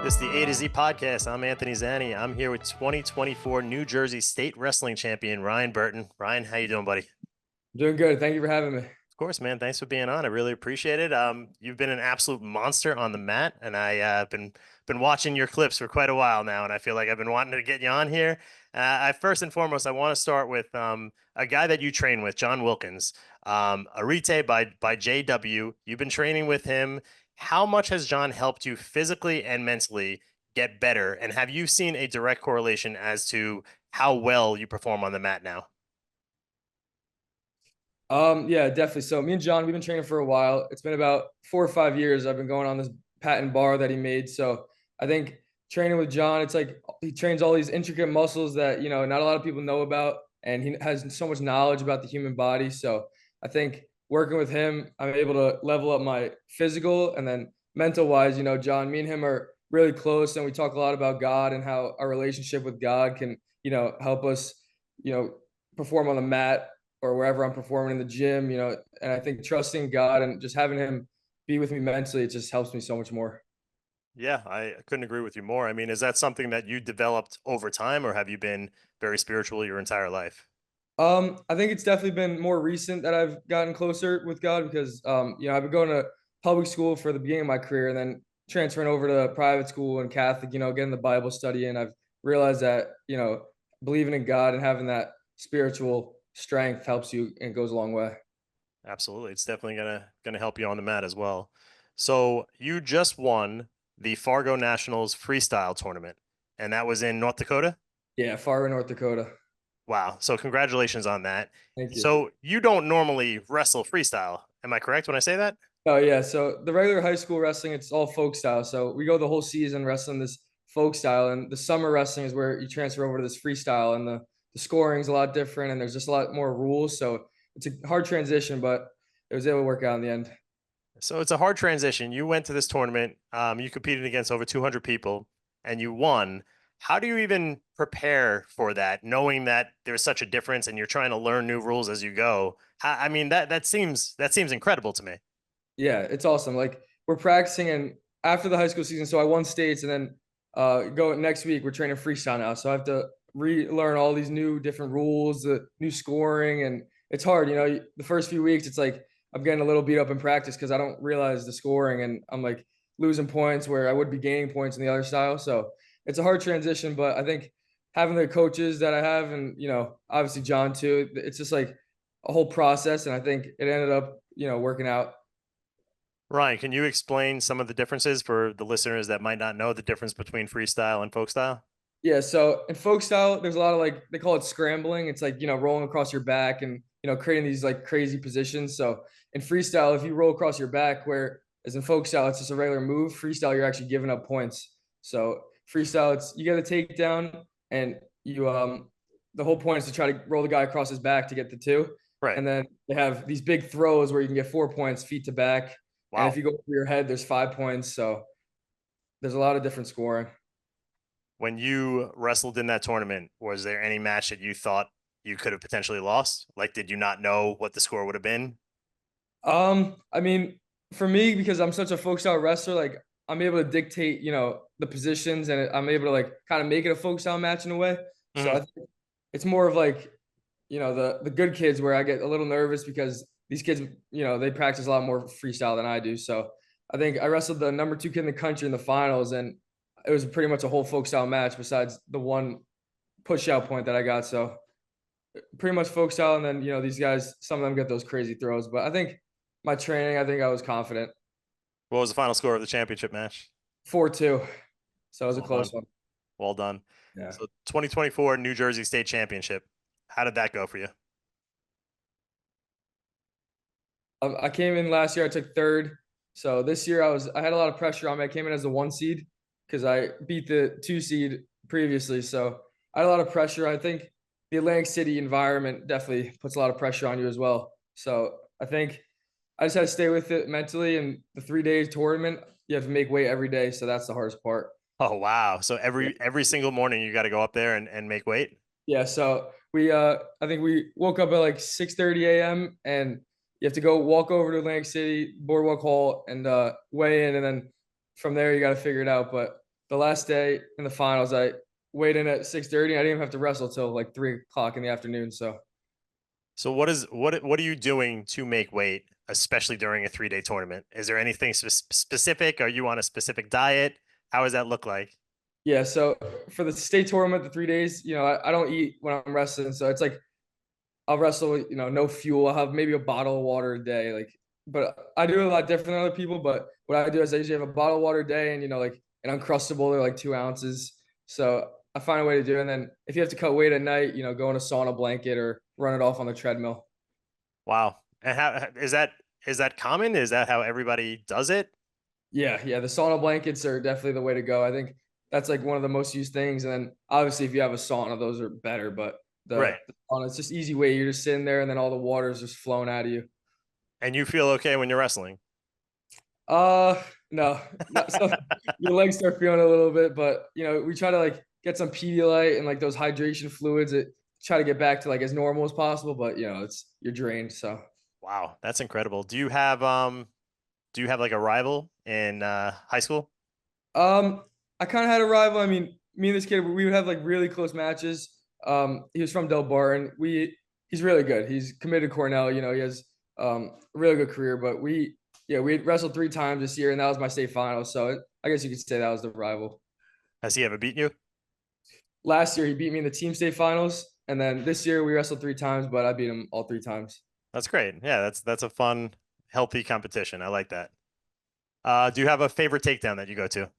This is the A to Z podcast. I'm Anthony Zanni. I'm here with 2024 New Jersey State Wrestling Champion Ryan Burton. Ryan, how you doing, buddy? Doing good. Thank you for having me. Of course, man. Thanks for being on. I really appreciate it. You've been an absolute monster on the mat, and I've been watching your clips for quite a while now, and I feel like I've been wanting to get you on here. I first and foremost, I want to start with a guy that you train with, John Wilkins, Arite by JW. You've been training with him. How much has John helped you physically and mentally get better? And have you seen a direct correlation as to how well you perform on the mat now? Yeah, definitely. So me and John, we've been training for a while. It's been about 4 or 5 years. I've been going on this patent bar that he made. So I think training with John, it's like he trains all these intricate muscles that, not a lot of people know about. And he has so much knowledge about the human body. So I think working with him, I'm able to level up my physical and then mental wise, John, me and him are really close and we talk a lot about God and how our relationship with God can, help us, perform on the mat or wherever I'm performing in the gym, and I think trusting God and just having him be with me mentally, it just helps me so much more. Yeah, I couldn't agree with you more. I mean, is that something that you developed over time, or have you been very spiritual your entire life? I think it's definitely been more recent that I've gotten closer with God because, I've been going to public school for the beginning of my career and then transferring over to private school and Catholic, getting the Bible study. And I've realized that, believing in God and having that spiritual strength helps you and goes a long way. Absolutely. It's definitely gonna help you on the mat as well. So you just won the Fargo Nationals freestyle tournament, and that was in North Dakota? Yeah, Fargo, North Dakota. Wow. So congratulations on that. Thank you. So you don't normally wrestle freestyle. Am I correct when I say that? Oh yeah, so the regular high school wrestling, it's all folk style. So we go the whole season wrestling this folk style, and the summer wrestling is where you transfer over to this freestyle, and the scoring is a lot different, and there's just a lot more rules. So it's a hard transition, but it was able to work out in the end. So it's a hard transition. You went to this tournament, you competed against over 200 people, and you won. How do you even prepare for that, knowing that there's such a difference and you're trying to learn new rules as you go? I mean, that seems incredible to me. Yeah, it's awesome. Like we're practicing, and after the high school season, so I won states, and then go next week. We're training freestyle now, so I have to relearn all these new different rules, the new scoring, and it's hard. The first few weeks, it's like I'm getting a little beat up in practice because I don't realize the scoring, and I'm like losing points where I would be gaining points in the other style. So it's a hard transition, but I think having the coaches that I have, and obviously John too, it's just like a whole process, and I think it ended up working out. Ryan, can you explain some of the differences for the listeners that might not know the difference between freestyle and folk style? Yeah, so in folk style, there's a lot of like they call it scrambling. It's like, rolling across your back and, creating these like crazy positions. So in freestyle, if you roll across your back, where as in folk style, it's just a regular move. Freestyle, you're actually giving up points. So freestyle, it's you get a takedown and you the whole point is to try to roll the guy across his back to get the two. Right. And then they have these big throws where you can get 4 points, feet to back. And if Wow. you go over your head, there's 5 points. So there's a lot of different scoring. When you wrestled in that tournament, was there any match that you thought you could have potentially lost? Like, did you not know what the score would have been? I mean, for me, because I'm such a folk style wrestler, like I'm able to dictate, the positions, and I'm able to like kind of make it a folk style match in a way. So I Mhm. think it's more of like, the good kids where I get a little nervous because these kids, they practice a lot more freestyle than I do. So I think I wrestled the number 2 kid in the country in the finals, and it was pretty much a whole folk style match besides the one push out point that I got. So pretty much folk style, and then these guys, some of them get those crazy throws, but I think my training, I think I was confident. What was the final score of the championship match? 4-2, so it was a Well close done. one. Well done. Yeah. So 2024 New Jersey State Championship. How did that go for you? I came in last year, I took third. So this year I had a lot of pressure on me. I came in as the 1 seed because I beat the 2 seed previously. So I had a lot of pressure. I think the Atlantic City environment definitely puts a lot of pressure on you as well. So I think I just had to stay with it mentally. And the 3 days tournament, you have to make weight every day. So that's the hardest part. Oh wow. So Yeah. every single morning you got to go up there and make weight? Yeah. So I think we woke up at like 6:30 a.m. and You have to go walk over to Atlantic City, Boardwalk Hall, and weigh in, and then from there you got to figure it out. But the last day in the finals, I weighed in at 6:30. I didn't even have to wrestle till like 3 o'clock in the afternoon. So So what are you doing to make weight, especially during a 3-day tournament? Is there anything specific? Are you on a specific diet? How does that look like? yeah, so for the state tournament, the 3 days, I don't eat when I'm wrestling, so it's like I'll wrestle, no fuel. I'll have maybe a bottle of water a day, like. But I do it a lot different than other people. But what I do is I usually have a bottle of water a day, and like an Uncrustable, they're like 2 ounces. So I find a way to do it. And then if you have to cut weight at night, go in a sauna blanket or run it off on the treadmill. Wow. And how is that common? Is that how everybody does it? Yeah, yeah. The sauna blankets are definitely the way to go. I think that's like one of the most used things. And then obviously if you have a sauna, those are better. But the, Right. the sauna, it's just easy way. You're just sitting there, and then all the water is just flowing out of you. And you feel okay when you're wrestling? Uh, no, not so. Your legs start feeling a little bit, but we try to like get some Pedialyte and like those hydration fluids that try to get back to like as normal as possible. But you're drained. So Wow, that's incredible. Do you have like a rival in high school? I kind of had a rival. I mean, me and this kid, we would have like really close matches. He was from Del Barton. He's really good. He's committed to Cornell. He has a really good career. But we wrestled 3 times this year, and that was my state final. So I guess you could say that was the rival. Has he ever beaten you? Last year he beat me in the team state finals, and then this year we wrestled 3 times, but I beat him all 3 times. That's great. Yeah, that's a fun, healthy competition. I like that. Do you have a favorite takedown that you go to?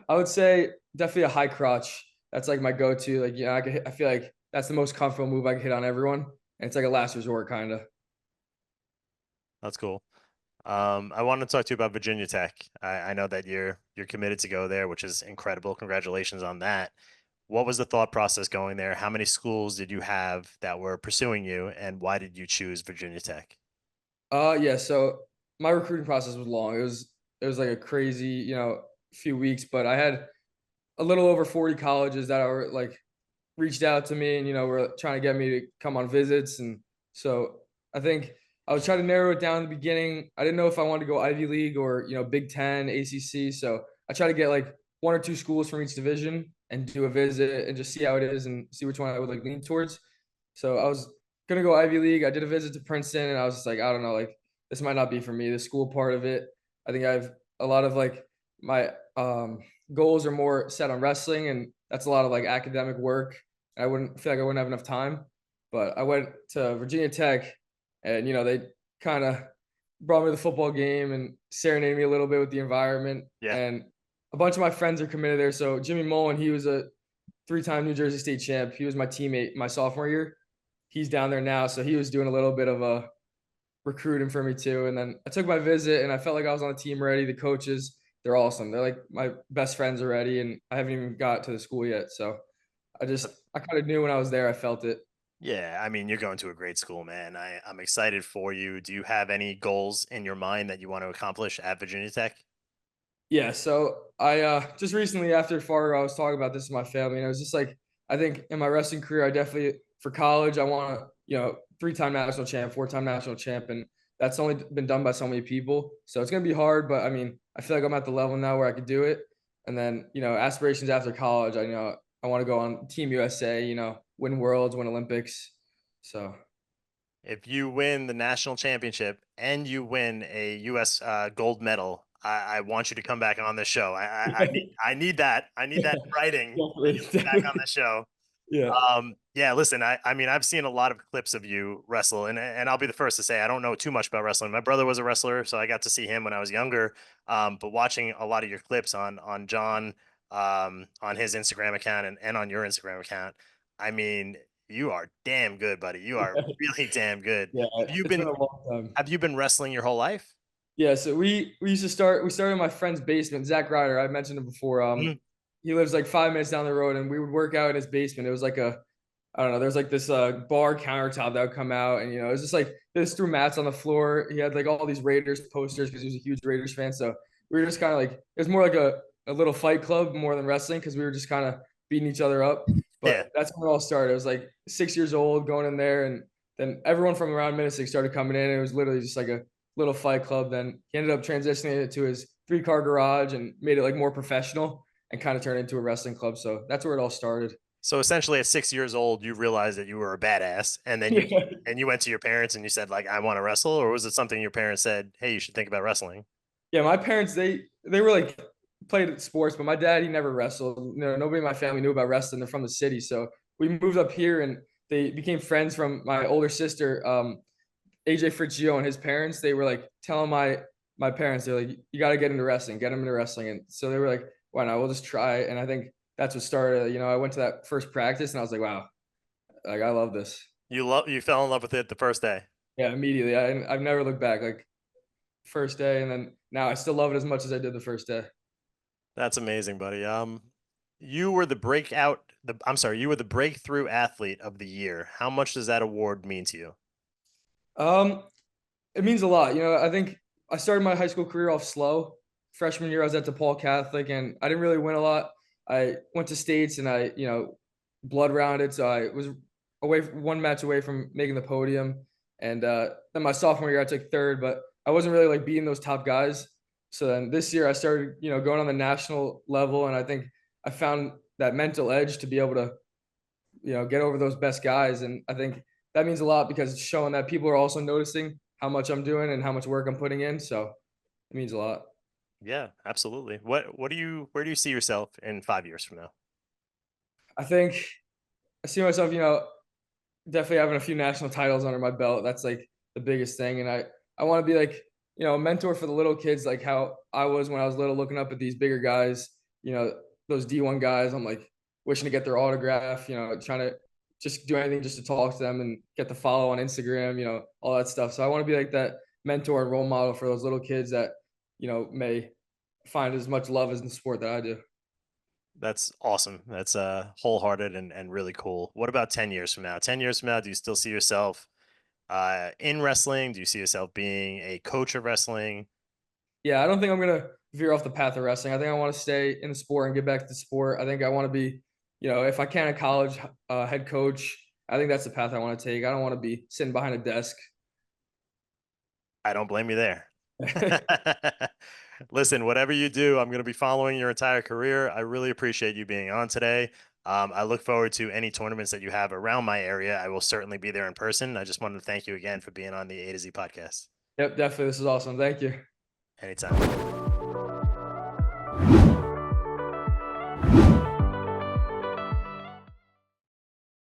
I would say definitely a high crotch. That's like my go-to. Like, I feel like that's the most comfortable move I can hit on everyone, and it's like a last resort kind of. That's cool. I want to talk to you about Virginia Tech. I know that you're committed to go there, which is incredible. Congratulations on that. What was the thought process going there? How many schools did you have that were pursuing you, and why did you choose Virginia Tech? Yeah. So my recruiting process was long. It was like a crazy, few weeks, but I had a little over 40 colleges that are like reached out to me and were trying to get me to come on visits. And so I think I was trying to narrow it down in the beginning. I didn't know if I wanted to go Ivy League or Big Ten, ACC. So I tried to get like 1 or 2 schools from each division and do a visit and just see how it is and see which one I would like lean towards. So I was gonna go Ivy League. I did a visit to Princeton, and I was just like, I don't know, like this might not be for me. The school part of it, I think I have a lot of like my goals are more set on wrestling, and that's a lot of like academic work. I wouldn't feel like I wouldn't have enough time, but I went to Virginia Tech, and they kind of brought me to the football game and serenaded me a little bit with the environment. Yeah. And a bunch of my friends are committed there. So Jimmy Mullen, he was a 3-time New Jersey State champ. He was my teammate my sophomore year. He's down there now, so he was doing a little bit of a recruiting for me too. And then I took my visit, and I felt like I was on the team already. The coaches, they're awesome. They're like my best friends already, and I haven't even got to the school yet. So I kind of knew when I was there. I felt it. Yeah, I mean, you're going to a great school, man. I'm excited for you. Do you have any goals in your mind that you want to accomplish at Virginia Tech? Yeah, so I just recently after Fargo, I was talking about this with my family, and I was just like, I think in my wrestling career, I definitely for college, I want to, 3-time national champ, 4-time national champ, and that's only been done by so many people. So it's gonna be hard, but I mean, I feel like I'm at the level now where I could do it. And then, aspirations after college, I know I want to go on Team USA, win worlds, win Olympics. So If you win the national championship and you win a U.S. Gold medal, I want you to come back on this show. I need that. I need that in writing. definitely, Back on definitely. the show. Yeah. Yeah, listen, I mean, I've seen a lot of clips of you wrestle, and I'll be the first to say I don't know too much about wrestling. My brother was a wrestler, so I got to see him when I was younger. But watching a lot of your clips on John, on his Instagram account and on your Instagram account, I mean, you are damn good, buddy. You are really damn good. Yeah, Have you it's been been a long time. have you been wrestling your whole life? Yeah, so we used to start. We started in my friend's basement. Zach Ryder, I mentioned him before. Mhm. He lives like 5 minutes down the road, and we would work out in his basement. It was like I don't know. There's like this bar countertop that would come out, and it was just like this threw mats on the floor. He had like all these Raiders posters because he was a huge Raiders fan. So we were just kind of like it was more like a little fight club more than wrestling because we were just kind of beating each other up. Yeah. But that's when it all started. I was like 6 years old going in there, and then everyone from around Minnesota started coming in. It was literally just like a little fight club. Then he ended up transitioning it to his 3-car garage and made it like more professional and kind of turned into a wrestling club. So that's where it all started. So essentially, at 6 years old, you realized that you were a badass, and then you went to your parents and you said like, "I want to wrestle," or was it something your parents said, "Hey, you should think about wrestling"? Yeah, my parents they were like played sports, but my dad he never wrestled. Nobody in my family knew about wrestling. They're from the city, so we moved up here and they became friends from my older sister, AJ Fritzio and his parents. They were like telling my parents, they're like, you got to get into wrestling, get him into wrestling, and so they were like, why not? We'll just try it. And I think that's what started. I went to that first practice and I was like, wow, like I love this. You fell in love with it the first day. Yeah, immediately. I've never looked back. Like first day, and then now I still love it as much as I did the first day. That's amazing, buddy. You were the you were the breakthrough athlete of the year. How much does that award mean to you? Um, it means a lot. I think I started my high school career off slow. Freshman year, I was at DePaul Catholic, and I didn't really win a lot. I went to states, and I, blood rounded, so I was one match away from making the podium. And then my sophomore year, I took third, but I wasn't really like beating those top guys. So then this year, I started, going on the national level, and I think I found that mental edge to be able to, get over those best guys. And I think that means a lot because it's showing that people are also noticing how much I'm doing and how much work I'm putting in. So it means a lot. Yeah, absolutely. Where do you see yourself in 5 years from now? I think I see myself, definitely having a few national titles under my belt. That's like the biggest thing. And I want to be like, a mentor for the little kids, like how I was when I was little, looking up at these bigger guys, those D1 guys. I'm like wishing to get their autograph, trying to just do anything just to talk to them and get the follow on Instagram, all that stuff. So I want to be like that mentor and role model for those little kids that, may find as much love as the sport that I do. That's awesome. That's wholehearted and really cool. What about 10 years from now? 10 years from now, do you still see yourself in wrestling? Do you see yourself being a coach of wrestling? Yeah, I don't think I'm gonna veer off the path of wrestling. I think I want to stay in the sport and get back to the sport. I think I want to be, if I can at college, head coach. I think that's the path I want to take. I don't want to be sitting behind a desk. I don't blame you there. Listen, whatever you do, I'm going to be following your entire career. I really appreciate you being on today. I look forward to any tournaments that you have around my area. I will certainly be there in person. I just wanted to thank you again for being on the A to Z podcast. Yep, definitely. This is awesome. Thank you. Anytime.